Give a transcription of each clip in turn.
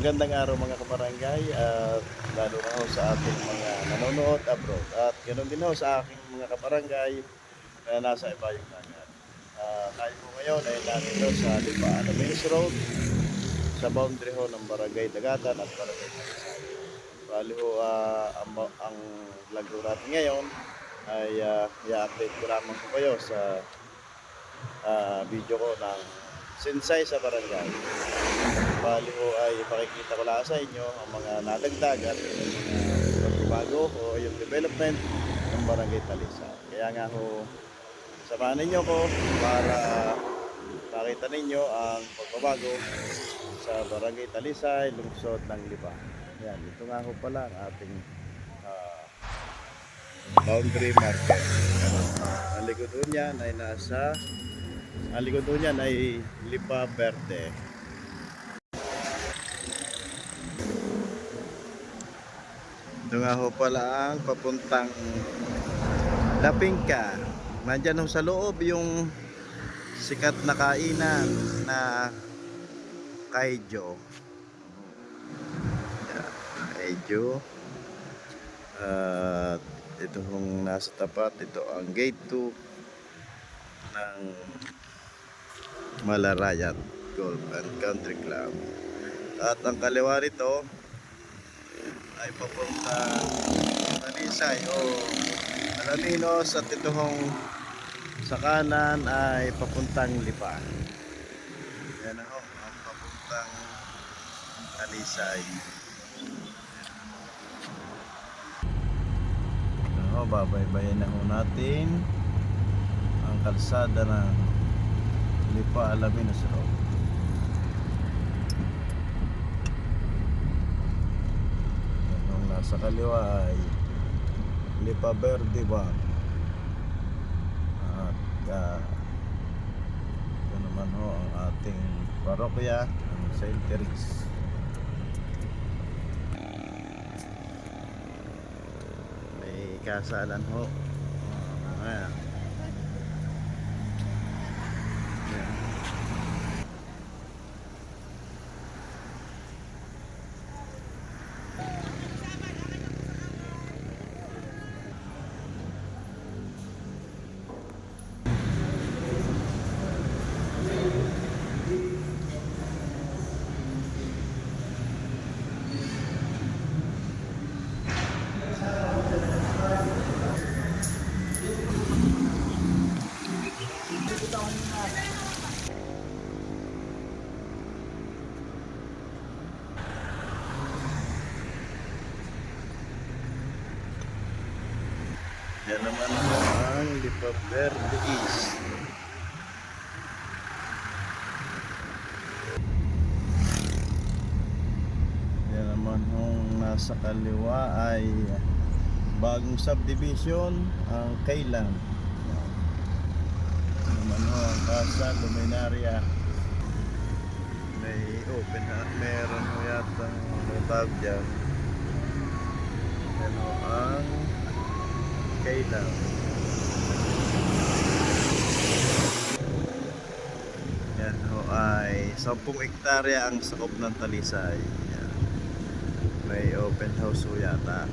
Magandang araw mga kabarangay at lalo na ho sa ating mga nanonood abroad at ganoon din ho sa aking mga kabarangay na nasa ibayong dagat. Tayo po ngayon ay nandito sa Lipa Alaminos Road sa boundary ho ng Barangay Dagatan at Barangay Talisay. Bali ho, ang vlog ho natin ngayon ay i-update ko lamang po kayo sa video ko ng Sinsay sa Barangay. Bali ho ay ipakikita ko lang sa inyo ang mga nadagdag at mga pagbabago o yung development ng Barangay Talisay. Kaya nga ho, samahan ninyo ko para makita ninyo ang pagbabago sa Barangay Talisay, lungsod ng Lipa. Yan, ito nga ho pala ang ating boundary marker. Ang likod ho niyan ay Lipa Verde. Ito nga ho pala ang papuntang Lapingka. Nandyan ho sa loob yung sikat na kainan na Kaijo. Kaijo. At ito hong nasa tapat, ito ang gate 2 ng Malarayat Golf and Country Club. At ang kaliwa nito ay papunta Talisay o Alaminos at ito hong sa kanan ay papuntang Lipa. Yan ho, ang papuntang Talisay. Babaybayin na ho natin ang kalsada ng Lipa Alaminos Road. Ang nasa kaliwa ay Lipa Verde ba? At ito naman ho ang ating parokya, ang St. Teres. Kasalan ho. Ayan. Yan naman ang Lipa Verde East. Yan naman ang nasa kaliwa ay bagong subdivision ang Kailan. Yan naman ang Casa Luminaria. May open ha, meron mo yata ang tawag dyan. Yan ang Kailan. Yan ho ay 10 hektarya ang sakop ng Talisay. Yan. May open house ho yata.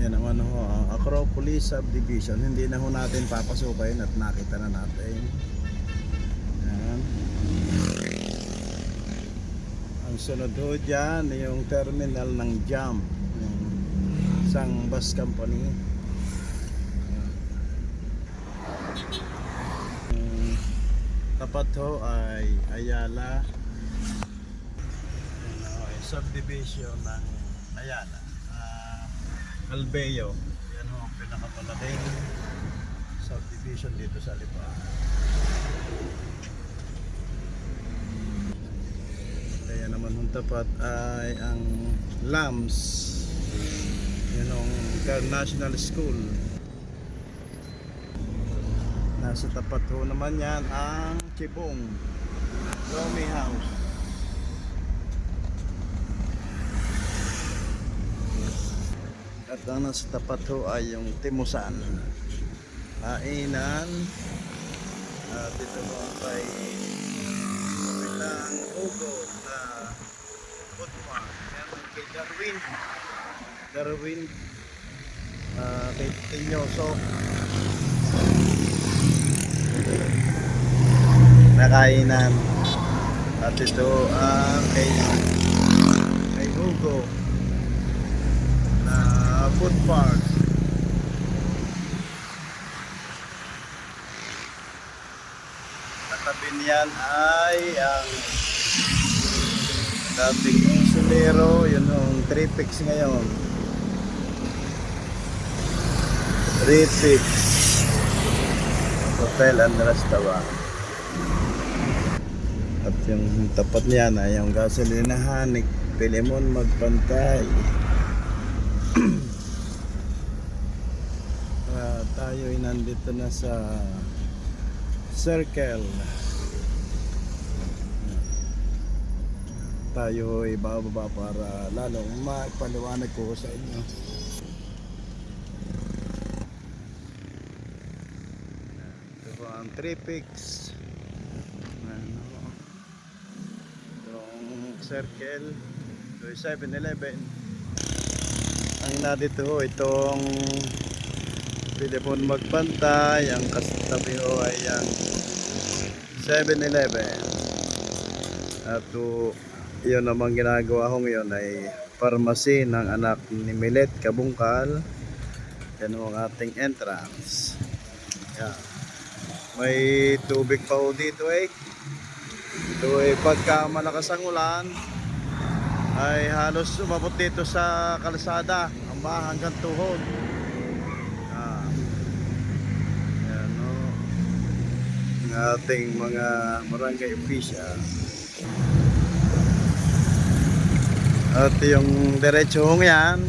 Yan naman ho ang Acropolis Subdivision. Hindi na ho natin papasukayin at nakita na natin. Yan. Ang sunod ho dyan yung terminal ng JAM, yung isang bus company. Tapat ho ay Ayala. Yan ho ay subdivision ng Ayala. Albeo. Yan ho ang pinakamalaking subdivision dito sa Lipa. Kaya naman ang tapat ay ang LAMS. Yan ang International School. Nasa tapat ho naman yan ang Chibong Romy House. At ang nasa tapat ho ay yung Timusan. Kainan. At ito ho ay bilang Ugo na food mart. Yan ang kay Darwin. Darwin. Kay Tinyoso. Na kainan. At ito ang kay Ugo na food park. Katabi niyan ay ang dating insulero, yun yung Tripix ngayon. Tripix Hotel and Restaurant. At yung tapat niyan ay yung gasolinahan ni Pilemon Magpantay. Tayo ay nandito na sa Circle. Tayo ay bababa para lalong magpaliwanag ko sa inyo. Ito po ang Tripix. Itong Circle. Ito ay 7-Eleven. Ang nandito ho, itong Pilemon Magpantay. Ang kastabi ho ay ang 7-Eleven. At yun namang ginagawa ko ngayon ay pharmacy ng anak ni Milet Kabungkal. Yan ang ating entrance. Yan. May tubig pa ho dito eh. Ito ay pagka malakas ang ulan ay halos umabot dito sa kalsada ang baha hanggang tuhod. Yan o. Ang ating mga barangay official. At yung diretsong yan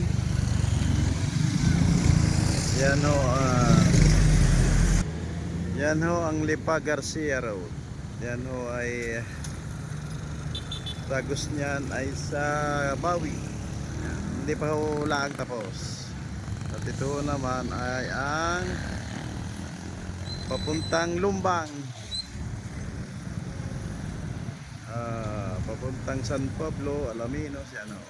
yan ho ang Lipa Garcia Road. Yan ho ay tagos niyan ay sa Bawi. Yan. Hindi pa ho lang tapos. At ito naman ay ang papuntang Lumbang, papuntang San Pablo, Alaminos. Yan ho.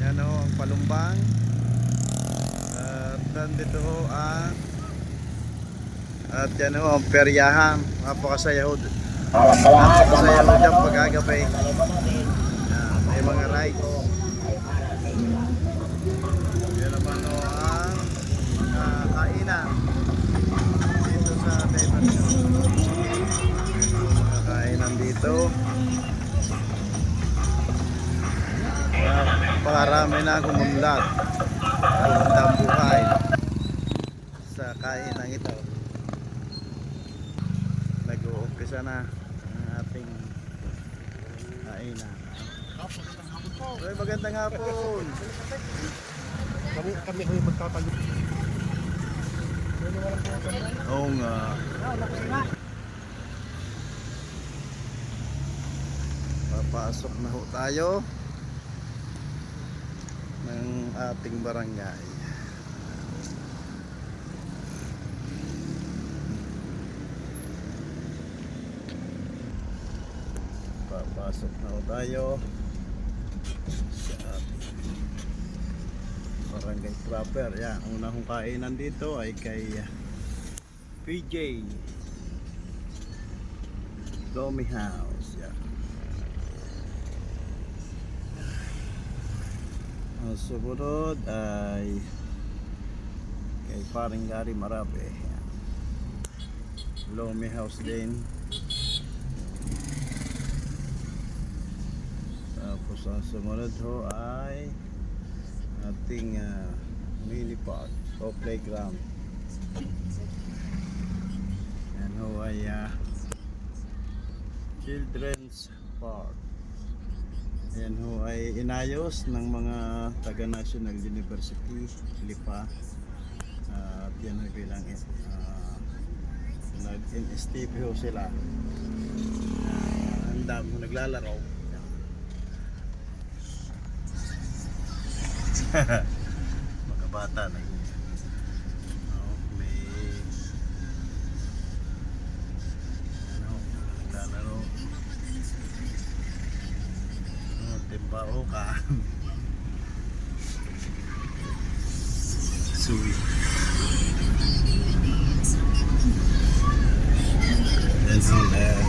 Yan ho ang Palumbang. At nandito ho ang yan ho ang peryahan. Napakasaya ho. Napakasaya ho dyan pagkagabi. May mga rides. Yan naman ho ang kainan dito sa diversion. Mga kainan dito. Napakarami na kumamlat. Kumandang buhay sa kainan ito. Nag-uumpisa na ang ating kainan. Ay, magandang hapon. Kami ay magtatayo. Oo nga. Papasok na ho tayo ng ating barangay. Papasok na ho tayo sa ating barangay proper. Yan, ang unang kainan dito ay kay PJ Domi House. Yan. Ang sumunod ay kay Paring Gary Marape. Yan. Lomi House din. Tapos ang sumunod ho ay ating mini park o playground. Yan ho ay children's park. Yan ho ay inayos ng mga taga National University Lipa. At yan ay bilang nag-in-STP ho sila. dami mo naglalaro. Mga bata na yun. May naglalaro. Timbao ka. Suwi. That's on there.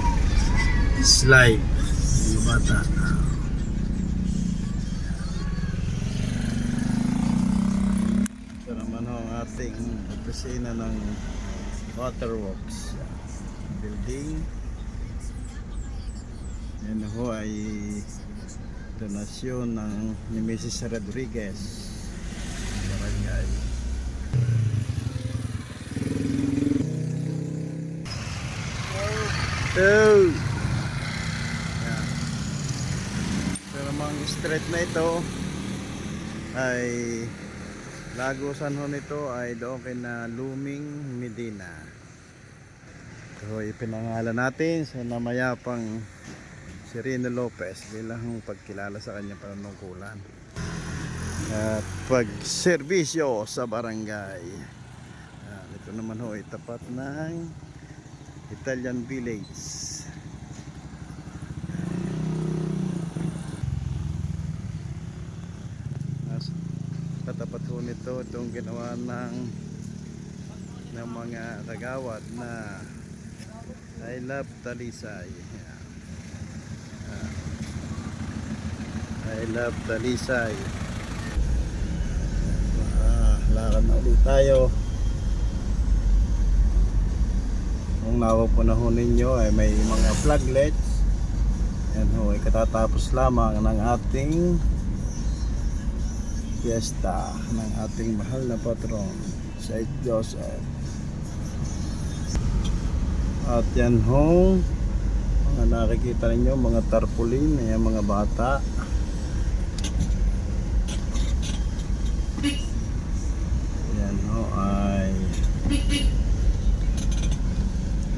Slide. Mga bata. Ito naman ho ang ating opisina ng Waterworks building. Yan ho ay donasyon ng ni Mrs. Rodriguez barangay. Oh. Yan. Pero mga street na ito ay lagusan ho nito ay doon kay na Luming Medina. Ito ipinangalan natin sa namayapang si Rino Lopez bilang pagkilala sa kanyang panunungkulan at pagserbisyo sa barangay. Ito naman ho ay tapat ng Italian Village. Katapat ho nito itong ginawa ng mga kagawad na I Love Talisay. I Love Talisay. Lakad na ulit tayo. Kung napapanahon ninyo ay may mga flaglets. Yan ho, ay katatapos lamang ng ating fiesta ng ating mahal na patron, Saint Joseph. At yan ho, mga nakikita ninyo, mga tarpaulin, ayan mga bata. Yan ho ay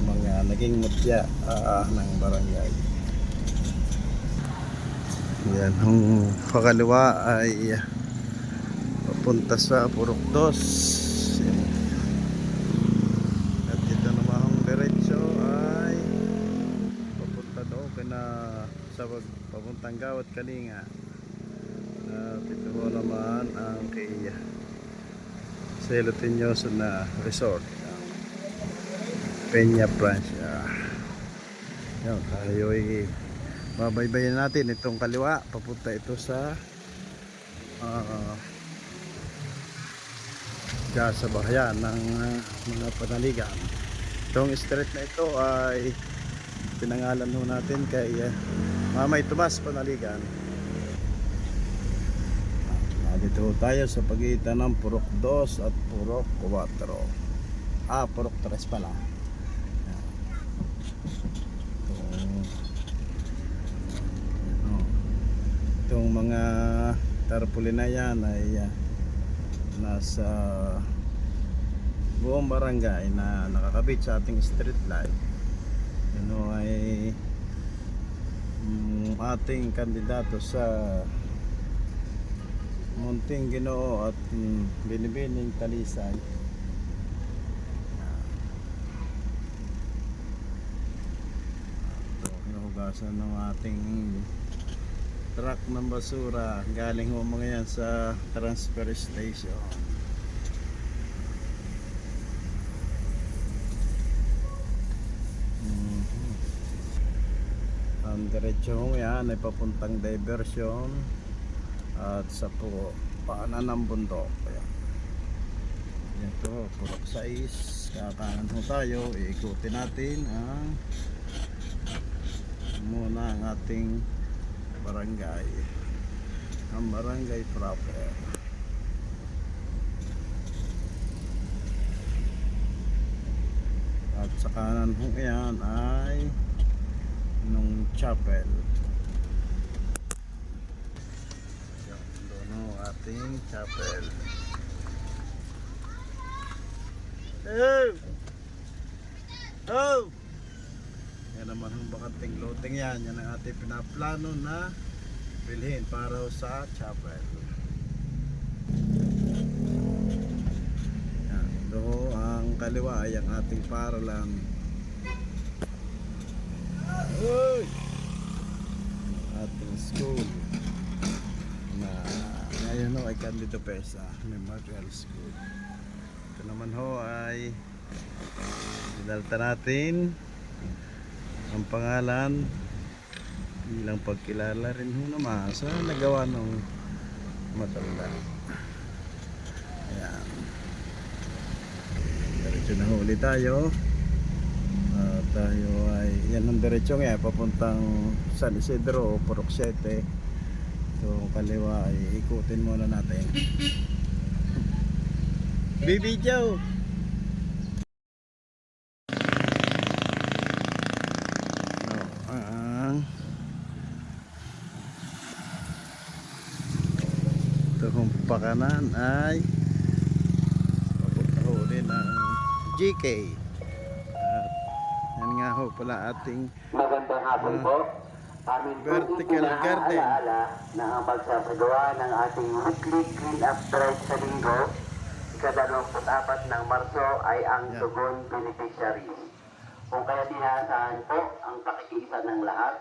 mga naging mutya ng barangay. Yan ho, pakaliwa ay papunta sa Purok 2. At ito naman ang diretso ay papunta doon sa papuntang Gawat Kalinga. At ito naman ang kay Celo Tinyoso na resort, Peña Francia. Yan, tayo ay babaybayin natin itong kaliwa, papunta ito sa sa bahayan ng mga panaligan. Itong street na ito ay pinangalan ho natin kay Mamay Tomas Panaligan. Dito tayo sa pagitan ng Purok 2 at Purok 4. Purok 3 pala. Itong mga tarpaulin na yan ay nasa buong barangay na nakakabit sa ating street light. Ano ay ating kandidato sa Munting Ginoo at Binibining Talisay. Ito, hinugasan ng ating truck ng basura. Galing ho mga yan sa transfer station. Ang diretso ho yan ay papuntang diversion at sa paanan ng bundok. Ayan. Ito, Purok 6. Kakanan ho tayo. Iikutin natin muna ang ating barangay, ang barangay proper. At sa kanan ho yan ay nung chapel. Doon ho ating chapel. Oh! Yan naman ang bakanting loading yan. Yan ang ating pinaplano na bilhin para sa chapel. Yan. Do ang kaliwa ay ang ating paralan. Uy! Ating school na ngayon ho ay Candido Pesa Memorial School. Ito naman ho ay dinalta natin ang pangalan bilang pagkilala rin ho naman sa nagawa ng matanda. Ayan, diretso na ho ulit tayo. Tayo ay yan ang diretsyo nga papuntang San Isidro o Purok 7. So kaliwa ay ikutin muna natin. Baby Joe. Ito kung pakanan ay papunta ho rin ang GK. Yan nga ho pala ating magandang hapon po. Amin po vertical garden. Alaala na ang pagsasagawa ng ating weekly clean-up drive sa linggo, ika-24 ng Marso ay ang Yan. Tugon Beneficiaries. Kung kaya dinaasahan po ang pakikiisa ng lahat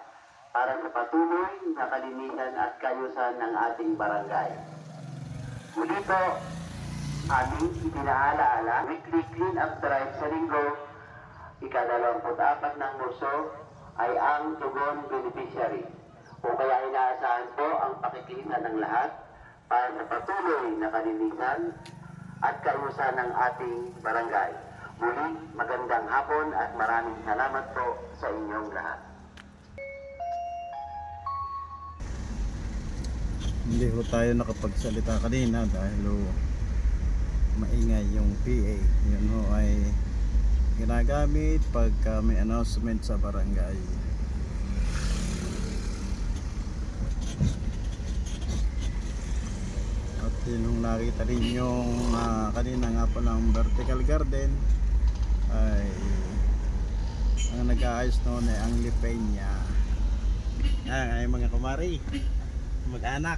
para sa patuloy na kalinisan at kayusan ng ating barangay. Muli po, aming ipinaalaala weekly clean-up drive sa linggo, ika-24 ng Marso ay ang Tugon Beneficiary. Kung kaya inaasahan po ang pakikiisa ng lahat para sa patuloy na kalinisan at kaayusan ng ating barangay. Muli, magandang hapon at maraming salamat po sa inyong lahat. Hindi ho tayo nakapagsalita kanina dahil ho maingay yung PA. Yun ho ay ginagamit pagka may announcement sa barangay. At yun nakita rin yung kanina nga po ng vertical garden ay ang nag-aayos noon ay ang Lipeña. Ay mga kumari, mag-anak.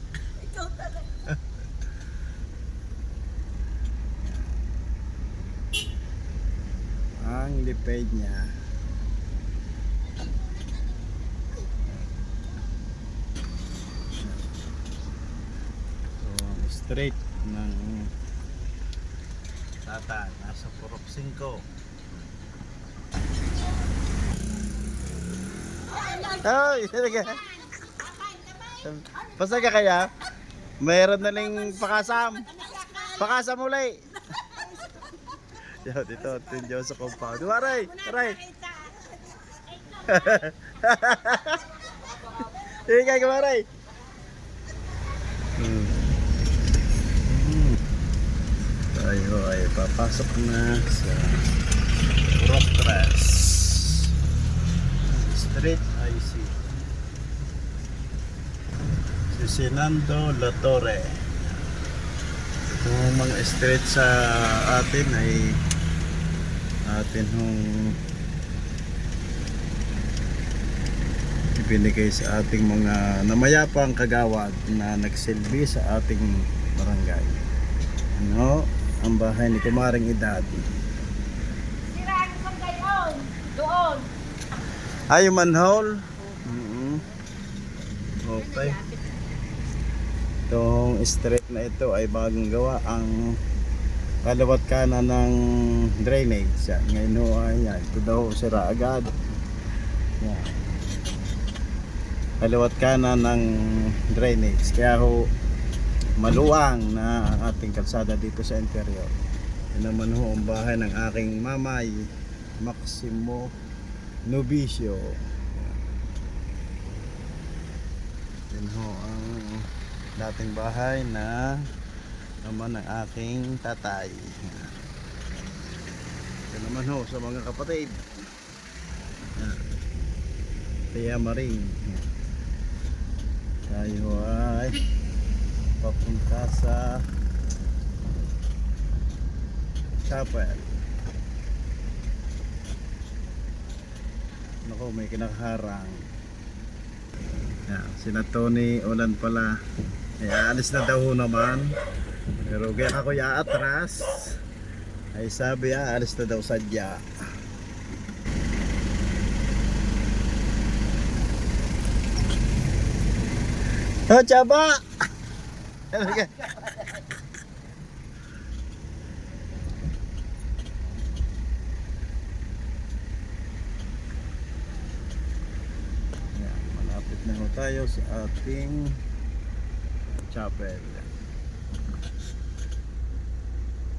Ikaw talaga. Ang Lipeña. So ang street ng Tata nasa Purok 5. Ay, talaga. Basta ka kaya? Mayroon na ling pakasam. Pakasam ulay. Yo, dito, tindiyo sa compound. Waray! Waray! Ikay ka, waray! Tayo ay papasok na sa Purok 3 Street IC si Sinando La Torre. Itong mga street sa atin ay atin hong ibinigay sa ating mga namayapang kagawad na nagsilbi sa ating barangay. Ano ang bahay ni Kumaring Edad? Siraan ko gayon. Doon. Ay, yung manhole. Okay. Itong street na ito ay bagong gawa. Ang kalawat kanan ng drainage. Yan. Ngayon ho ay yan. Ito daw sira agad. Yan. Kalawat kanan ng drainage. Kaya ho maluwang na ating kalsada dito sa interior. Yan naman ho ang bahay ng aking mamay, Maximo Novicio. Yan ho ang dating bahay na naman ng aking tatay. Yan naman ho sa mga kapatid. Yan. Tia Maring. Yan. Tayo ay papunta sa chapel. ko, may kinakaharang. Yan, sina Tony Olan pala. Ay, aalis na daw ho naman. Pero kaya ako atras. Ay sabi aalis na daw sadya. Oh, Chaba! Yan, malapit na ho tayo sa ating chapel.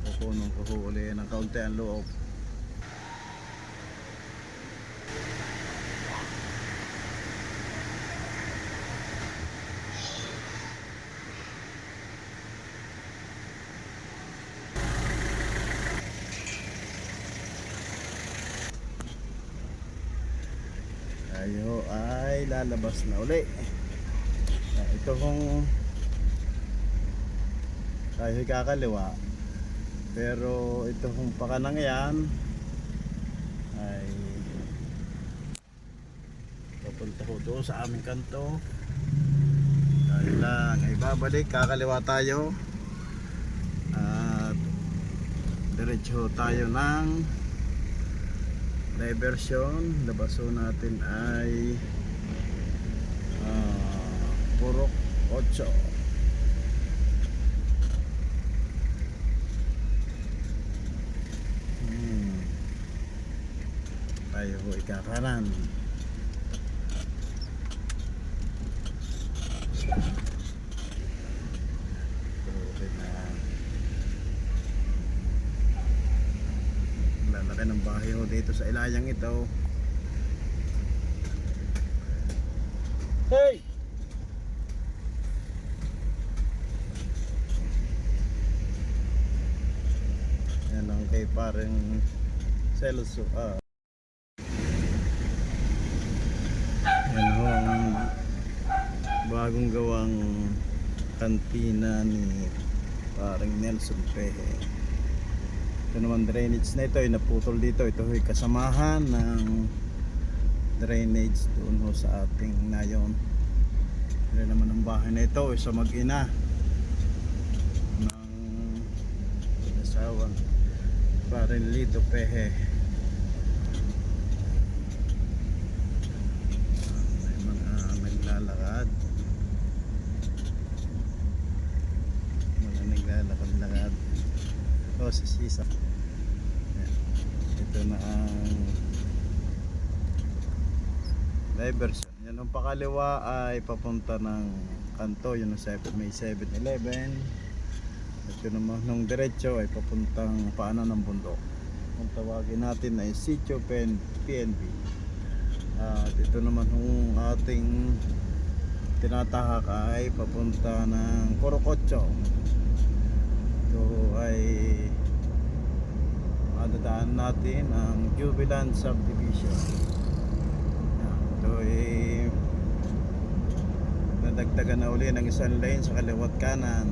Kukunong kuhuli ng kaunti ang loob. Tayo ay lalabas na uli. Ito kung tayo kakaliwa, pero ito kung pakanang yan ay papunta ko doon sa aming kanto. Tayo lang ay babalik, kakaliwa tayo at diretso tayo ng diversion. Labaso natin ay Purok 8. Tayo ho ikakanan. Okay na. Lalaki ng bahay ho dito sa ilayang ito. Hey! Yan lang kay parang Celso. Yan ho ang bagong gawang kantina ni parang Nelson Pehe. Ito naman drainage na ito ay naputol dito. Ito ay kasamahan ng drainage doon ho sa ating nayon. Ito naman ang bahay na ito isa mag-ina ng asawang parang Lito Pehe. May mga naglalakad. Mga naglalakad-lakad. O si Sisa. Ito na ang diversion. Yan ang pakaliwa ay papunta ng kanto. Yun ang may 7-Eleven. Ito naman nung diretso ay papuntang paanan ng bundok. Kung tawagin natin ay Sitio PNB. At ito naman yung ating tinatahak ay papunta ng Purok 8. Ito ay madadaan natin ang Jubilant Subdivision. Ito ay nadagdagan na uli ng isang lane sa kaliwat kanan.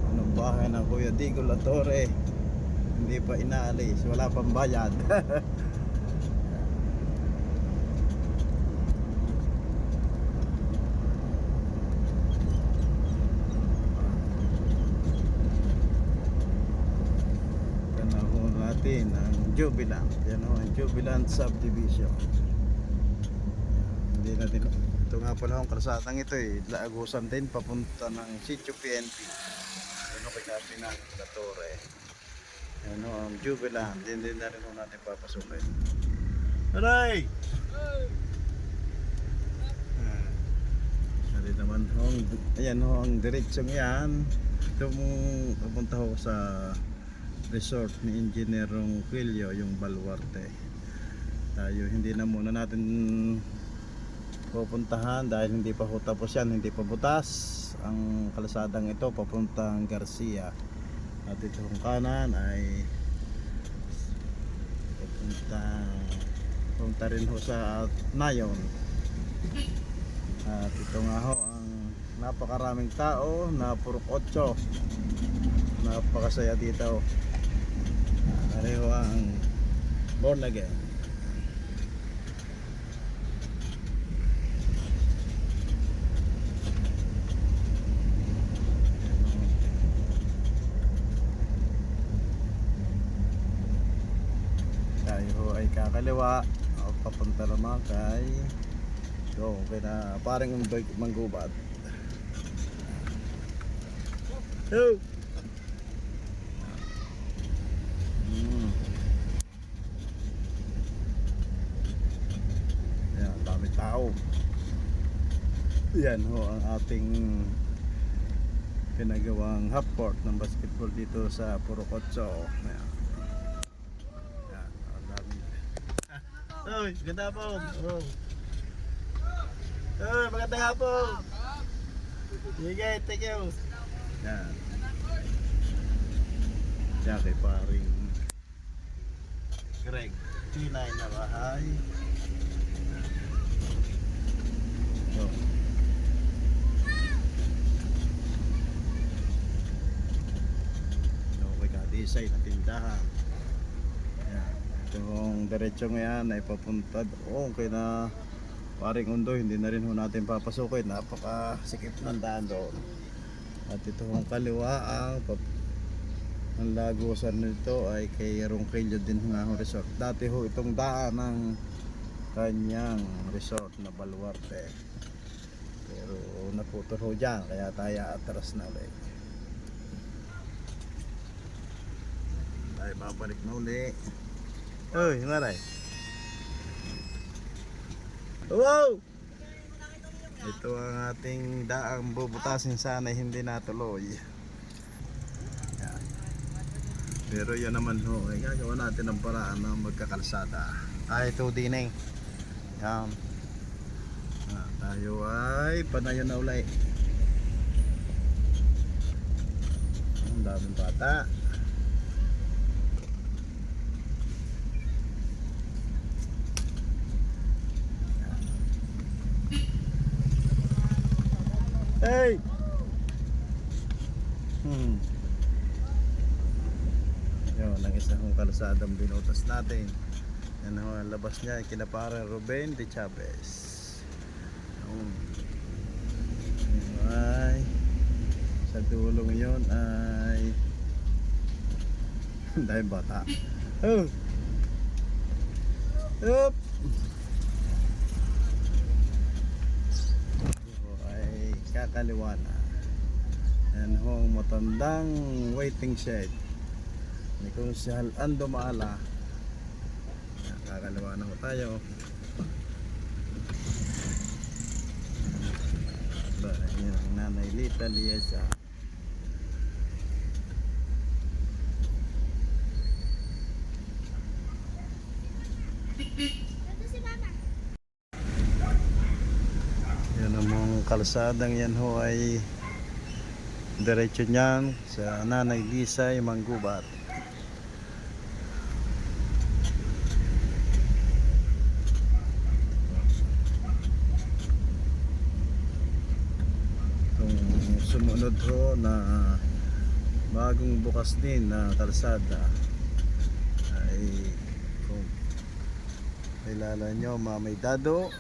Anong bahay ng Kuya Digo Latore, hindi pa inaalis, wala pang bayad. Tanahon natin ang Jubilant. Yan o, ang Jubilant Subdivision. Hindi natin, ito nga pala ang kalsadang ito eh, laagusan din papunta ng Sitio PNP. Ano kay natin ang Latore. Ano ang Jubilant, hindi na rin natin papasukin. Aray! Ari naman hong, ayan ho ang diretsong yan. Ito mong papunta ho sa resort ni Engineer Ronquillo, yung Baluarte. Tayo hindi na muna natin pupuntahan dahil hindi pa ho tapos yan, hindi pa butas ang kalsadang ito papuntang Garcia. At ito kung kanan ay papunta rin ho sa Nayon. At ito nga ho ang napakaraming tao na Purok 8. Napakasaya dito. Pareho ang born again. kakaliwa papunta naman kay kay na parang manggubat. Oh. Yan, dami tao. Yan ho ang ating pinagawang half court ng basketball dito sa Purocotso. Ayan. Ayan, ang dami. Oy, maganda hapon. Oh. Oy, magandang hapon. Sige, thank you. Yan. Diyan kay paring Greg. Tinay na bahay. Oh. Isay na tindahan. Yan. Itong diretsyo ngayon ay papunta doon kay na paring Undo. Hindi na rin ho natin papasukin. Napakasikip ng daan doon. At itong kaliwa ang lagusan nito ay kay Ronquillo din nga ho resort. Dati ho itong daan ng kanyang resort na Baluarte. Pero naputol ho dyan kaya tayo atras na ulit. Ay, babalik na uli. Uy, maray. Wow! Ito ang ating daang bubutasin, sana hindi natuloy. Yan. Pero yan naman ho, ay gagawa natin ng paraan ng magkakalsada. Ay, ito dineng. Yan. Tayo ay panayon na uli. Ang daming bata. Hey! Yun, ang isang kalsadang binutas natin. Yan ho, ang labas niya, kinaparang Ruben de Chavez. Ay, sa dulo ngayon ay dahil bata. Oh! Up! Kakaliwa na. Yan ho ang matandang waiting shed ni Konsehal Ando Maala. Yan, kakaliwa na ho tayo. Yan ang Nanay Lita Liesa. Yan ang mga kalsadang yan ho ay diretso niyan sa Nanay Lisa yung Manggubat. Itong sumunod ho na bagong bukas din na kalsada ay kung kilala nyo, Mamay Dado,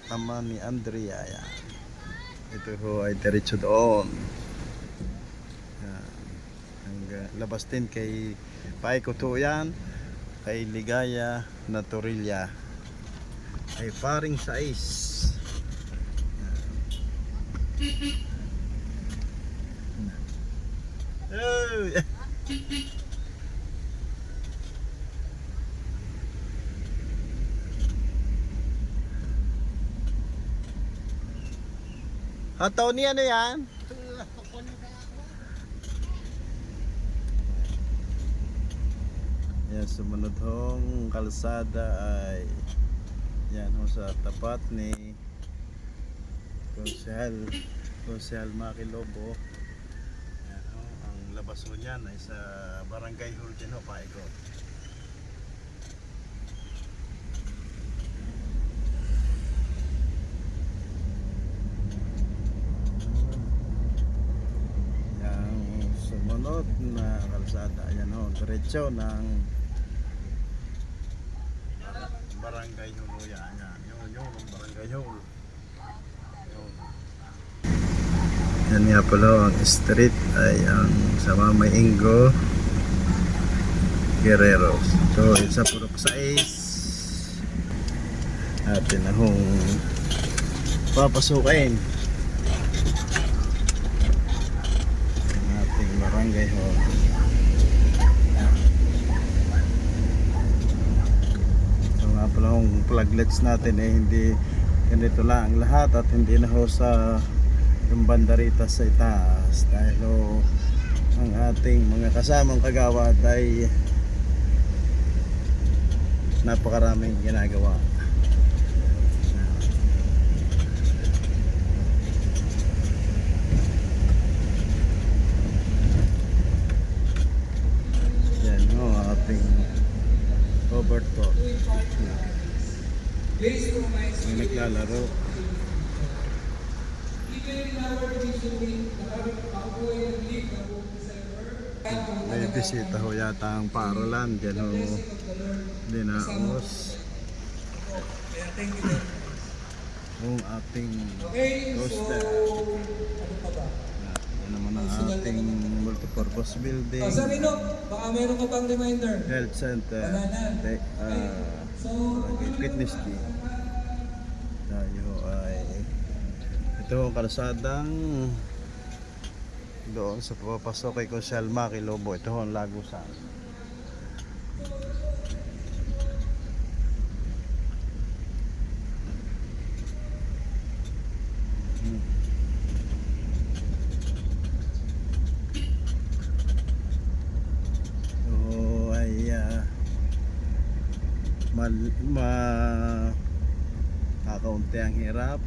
ama ni Andrea. Yan. Ito ho ay diretso doon. Yan. Hanggang labas din kay Paikuto yan, kay Ligaya Naturilla ay paring sais. Oh! Tony, ano yan? Yan, sumunod hong kalsada ay yan ho sa tapat ni Konsehal Maki Lobo. Yan ho, ang labas ho niyan ay sa Barangay Hall din ho, Paikot. Sumunod na kalsada, ayan ho, diretso ng Barangay Huluya. Ayan, yung Barangay Hul. Yan nga pala ang street ay ang sa Mamay Ingo Guerreros. So, isa puro sa Ace. atin na hong papasukin ang ating barangay hall. Ito nga pala hong pluglets natin hindi ganito lang ang lahat at hindi na ho sa yung bandarita sa itaas dahil ho ang ating mga kasamang kagawad ay napakaraming ginagawa. Yan ho ating overtop. May naglalaro. May bisita ho yata ang parolan. Diyan ho dinaos. Ang ating toaster. Yan naman ang ating multipurpose building. Sarino, baka meron ka pang reminder. Health center. Fitness team. Tayo ay ito ang kalsadang doon sa papasok kay Consial Maki Lobo. Ito ang Lagusan. So ay kakaunti ang hirap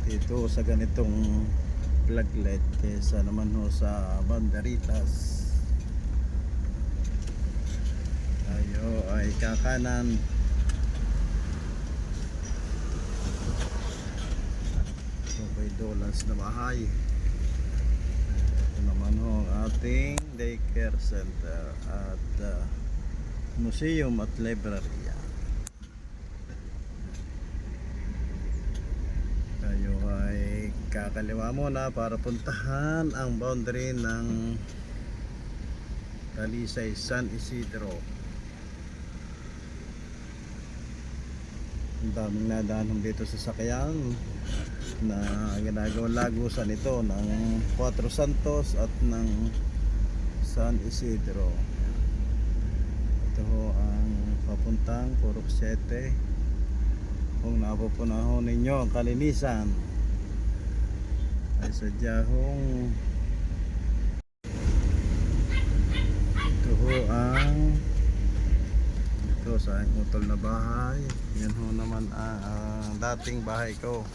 dito sa ganitong pluglet kaysa naman ho sa banderitas. Tayo ay kakanan. So may dolas na bahay. Ito naman ho ang ating daycare center at museum at library. Tayo ay kakaliwa muna para puntahan ang boundary ng Talisay San Isidro. Ang daming nadaanan dito sa sakyan na ginagawang lagusan ito ng Cuatro Santos at ng San Isidro. Ito ho ang papuntang Purok 7. Kung napupunahon ninyo ang kalinisan ay sadyahong ito ho ang ito sa aking utol na bahay. Yan ho naman ang dating bahay ko.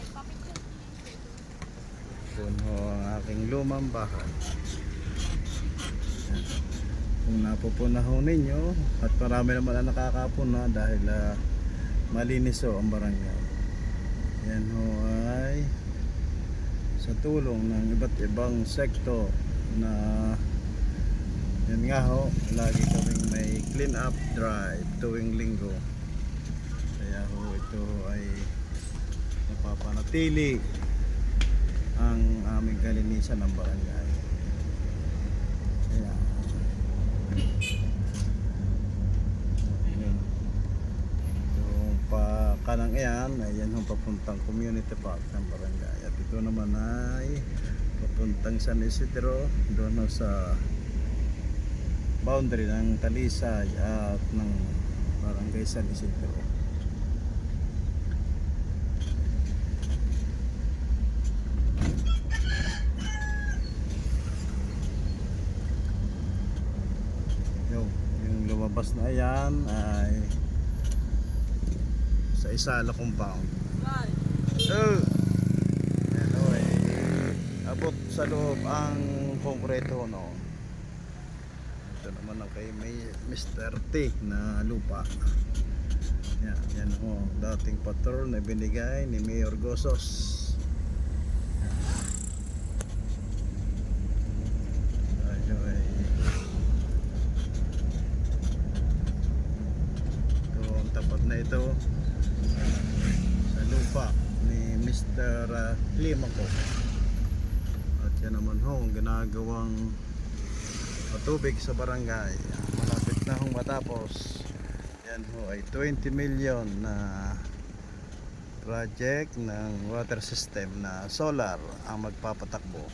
Doon ho ang aking lumang bahay. Yan. Kung napupunahon ninyo at marami naman ang nakakapuna dahil malinis ho ang barangay. Yan ho ay sa tulong ng iba't ibang sektor na yan nga ho, lagi kaming may clean up drive tuwing linggo. Kaya ho ito ay napapanatili ang aming kalinisan ng barangay. Kaya kanang iyan ay yan ang papuntang community park ng barangay at ito naman ay papuntang San Isidro doon sa boundary ng Talisay at ng barangay San Isidro. Yung lumabas na yan ay sa Isala compound. Ano abot sa loob ang konkreto no. Ito naman ang kay Mr. T na lupa. Yan ho, dating patrol na binigay ni Mayor Gosos. Ito ang tapat na ito sa lupa ni Mr. Limaco. At yan naman ho ang ginagawang patubig sa barangay. Malapit na hong matapos. Yan ho ay 20 million na project ng water system na solar ang magpapatakbo.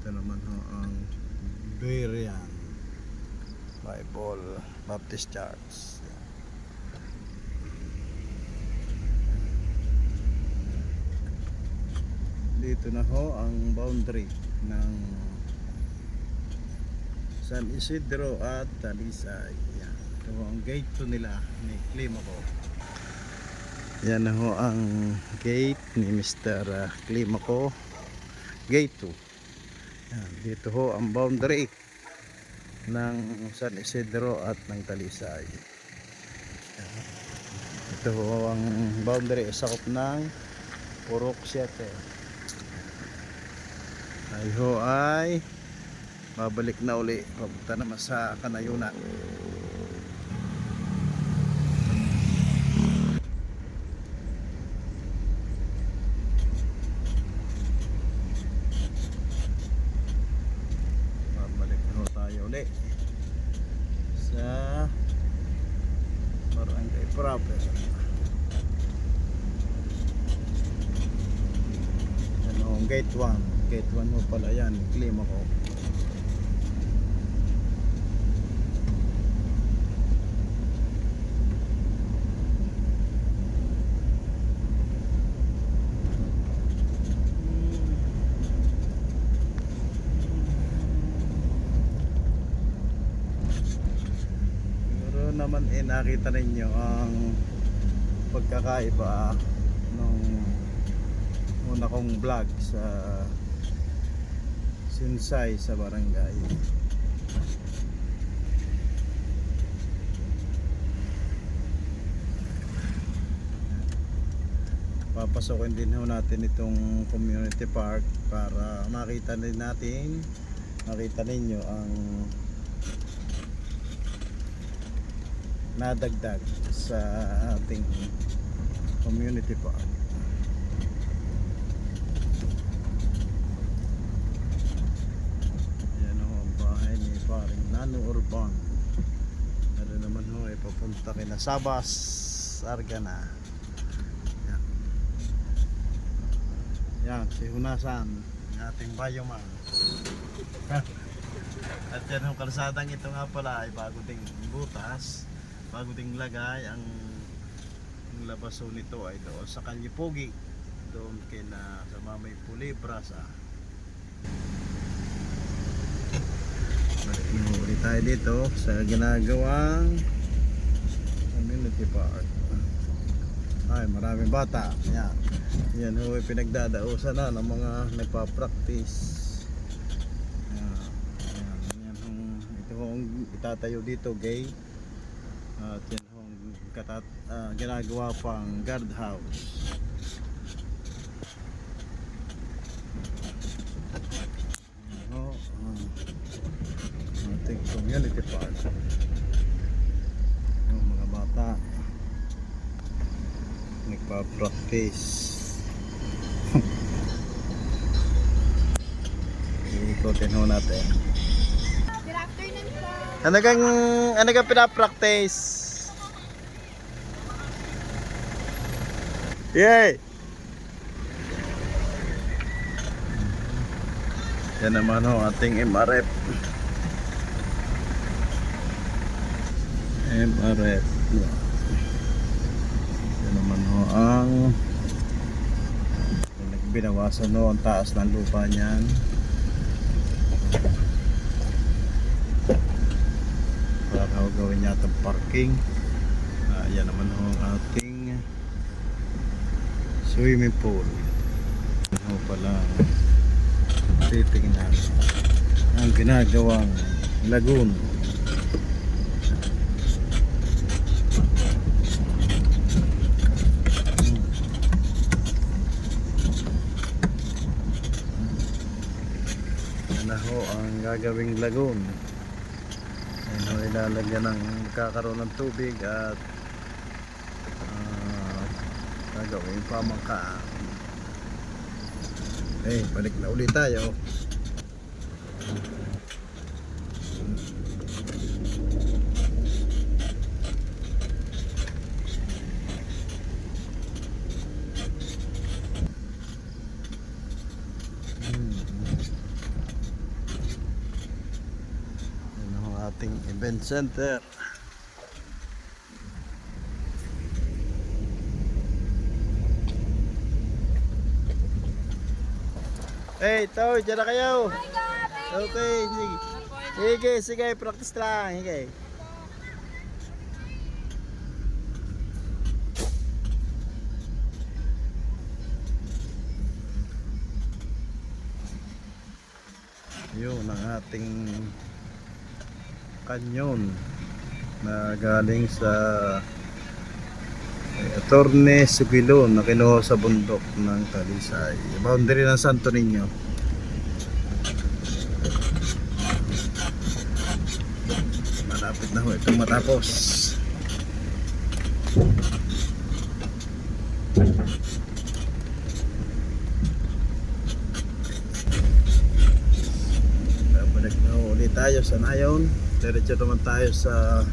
Ito naman ho ang Berean Bible Baptist Church. Dito na ho ang boundary ng San Isidro at Talisay. Yan. Ito ho ang gate 2 nila ni Climaco. Yan na ho ang gate ni Mr. Climaco. Gate 2. Yan. Dito ho ang boundary ng San Isidro at ng Talisay. Yan. Ito ho ang boundary sakop ng Purok 7. Tayo ay babalik na uli papunta naman sa Kanayunan. Babalik na tayo uli sa Barangay proper. Ano ang gate 1? Gate 1 mo pala yan, Climaco. Pero naman nakita ninyo ang pagkakaiba nung una kong vlog sa Sinsay sa barangay. Papasokin din ho natin itong community park para makita din natin, makita ninyo ang nadagdag sa ating community park. Nano Urban. Ano naman ho ay papunta kina Sabas, Argana. Yan. Yan, si Hunasan, ang ating bayoman. At yan ang kalsadang ito nga pala ay bago ding butas, bago ding lagay. Ang labaso nito ay doon sa Kalyipogi, doon kina sa Mamay Puli, Brasa. Ulit tayo dito sa ginagawang community park. Ay, maraming bata. Yan. Yan ho ay pinagdadausan na ng mga nagpa-practice. Yan. Yan ito hong itatayo dito, gate. At yan hong ginagawa pang guardhouse. Ating community park. Yung mga bata nagpa-practice. Ikotin ho natin. Good afternoon po. Ano kang pina-practice? Yay! Yan naman ho ating MRF. MRF. Yan naman ho ang binawasan ho ang taas ng lupa niyan. Para ho gawin yatang parking. Yan naman ho ang ating swimming pool. Yan ho pala titingnan ang ginagawang lagoon. Yan ho ang gagawing lagoon. Yan ho ilalagyan ng magkakaroon ng tubig at gagawing pamangkaan. Balik na ulit tayo. ating event center. Hey, tao, dyan na kayo. Okay, sige. Sige, sige, practice lang. Sige. Yun ang ating kanyon na galing sa Attorney Sugilo na kinuha sa bundok ng Talisay, boundary ng Santo Niño. Malapit na ho itong matapos. Babalik na ho ulit tayo sa Nayon. Diretso naman tayo sa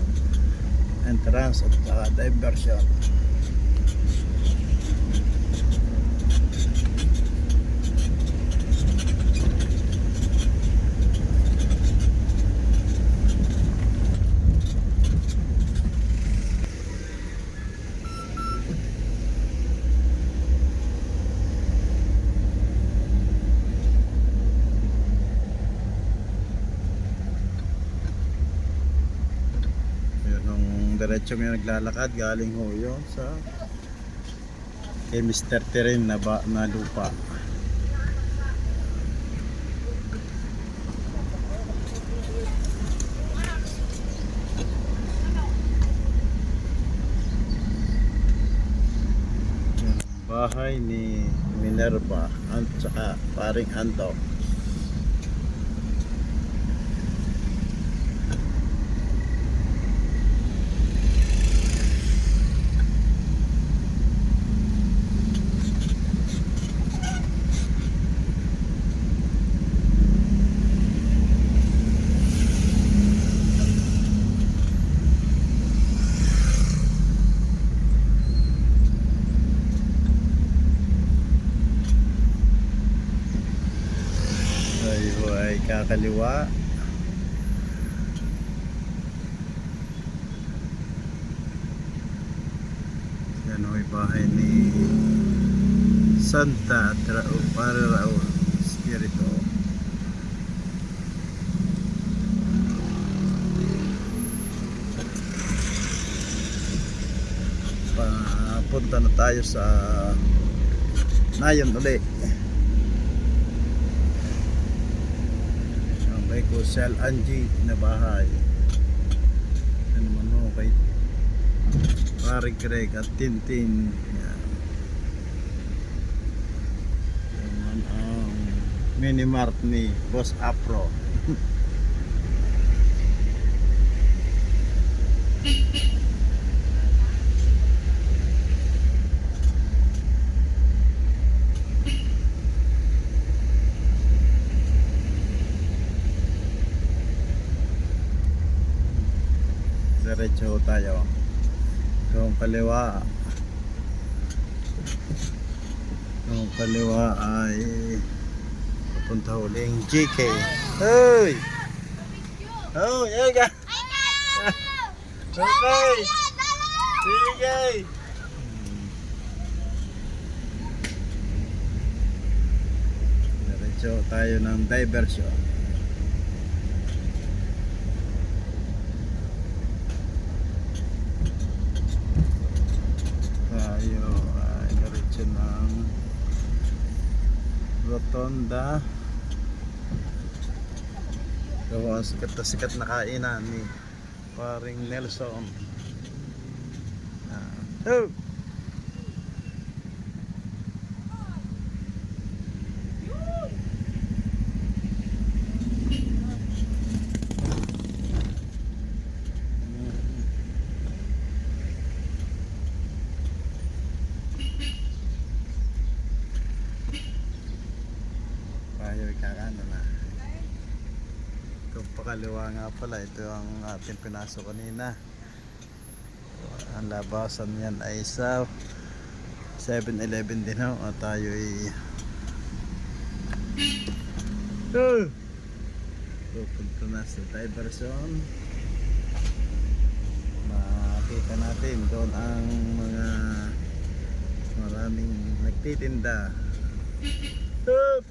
entrance at diversion. Diretso may naglalakad galing ho yun sa kay Mr. Terrain na lupa. Bahay ni Minerva at saka paring Anto. Ay kakaliwa. Yan o bahay ni Santa Padre Raul Espiritu. Papunta na tayo sa Nayon ulit. May Kusel Angie na bahay. Ano naman ho kay Paring Greg at Tintin. Yan. Yan ang mini mart ni Boss Afro. Diretso tayo. Yung kaliwa ay papunta huling GK. Hey! Oh, yeah ka. Okay. Sige. Diretso tayo ng diversion. Diretso ng Rotonda. Gawa ang sikat na kainan ni Paring Nelson. Oh! Tayo ikakano na. Ito pakaliwa nga pala. Ito ang ating pinasok kanina. Ang labasan yan ay sa 7-Eleven din ho. At tayo ay pupunta na sa diversion. Kita natin doon ang mga maraming nagtitinda. Hup!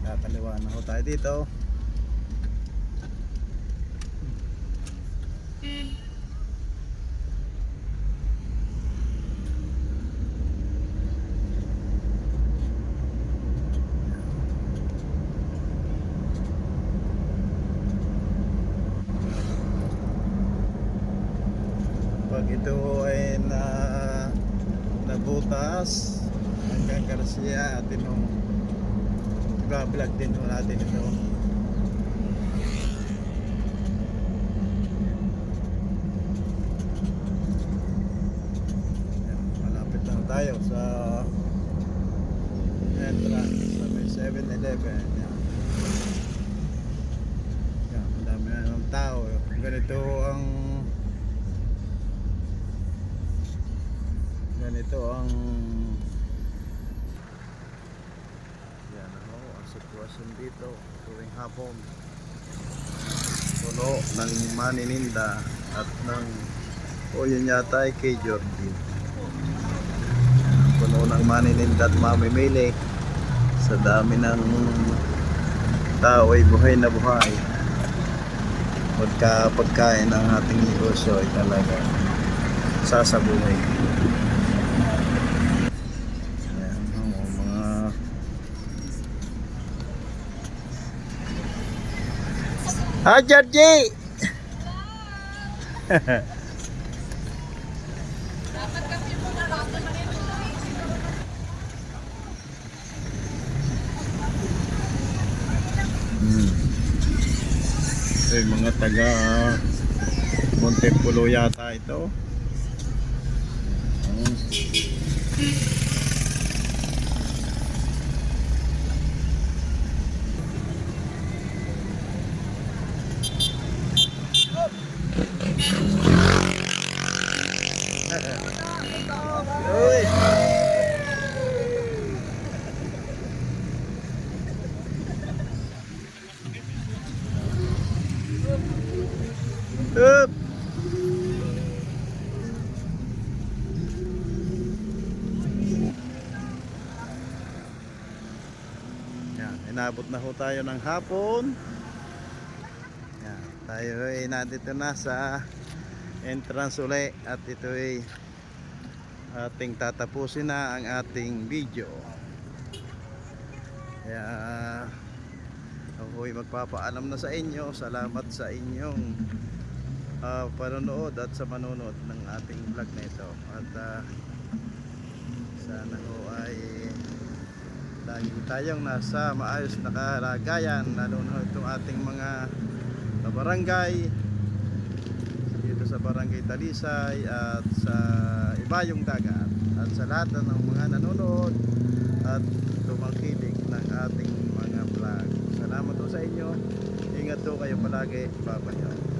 Kakaliwa na ho tayo dito. Pag ito ay nabutas hanggang Garcia at tinong vlog din ho natin ito. Yan, malapit lang tayo sa entrance sa may 7-Eleven. Yan. Yan, madami na ng tao. Ganito ang yan ang sitwasyon dito tuwing hapon. Puno ng manininda at ng yun yata ay kay Jordan. Puno ng manininda at mamimili. Sa dami ng tao ay buhay na buhay. Pagkain ng ating negosyo ay talaga sasabuhay. Ayan, mga Georgie! Ito yung mga taga Montepulo yata ito. Uy! Up! Yan, inabot na ho tayo ng hapon. Yan, tayo ay nandito na sa entrance uli at ito ay ating tatapusin na ang ating video. Kaya ako'y magpapaalam na sa inyo. Salamat sa inyong panonood at sa manonood ng ating vlog na ito. At sana ho ay lagi tayong nasa maayos na kalagayan, lalo na itong ating mga barangay dito sa Barangay Talisay at sa Ibayong Dagat, at sa lahat ng mga nanonood at tumakilig ng ating mga vlog. Salamat po sa inyo. Ingat po kayo palagi. Bye-bye.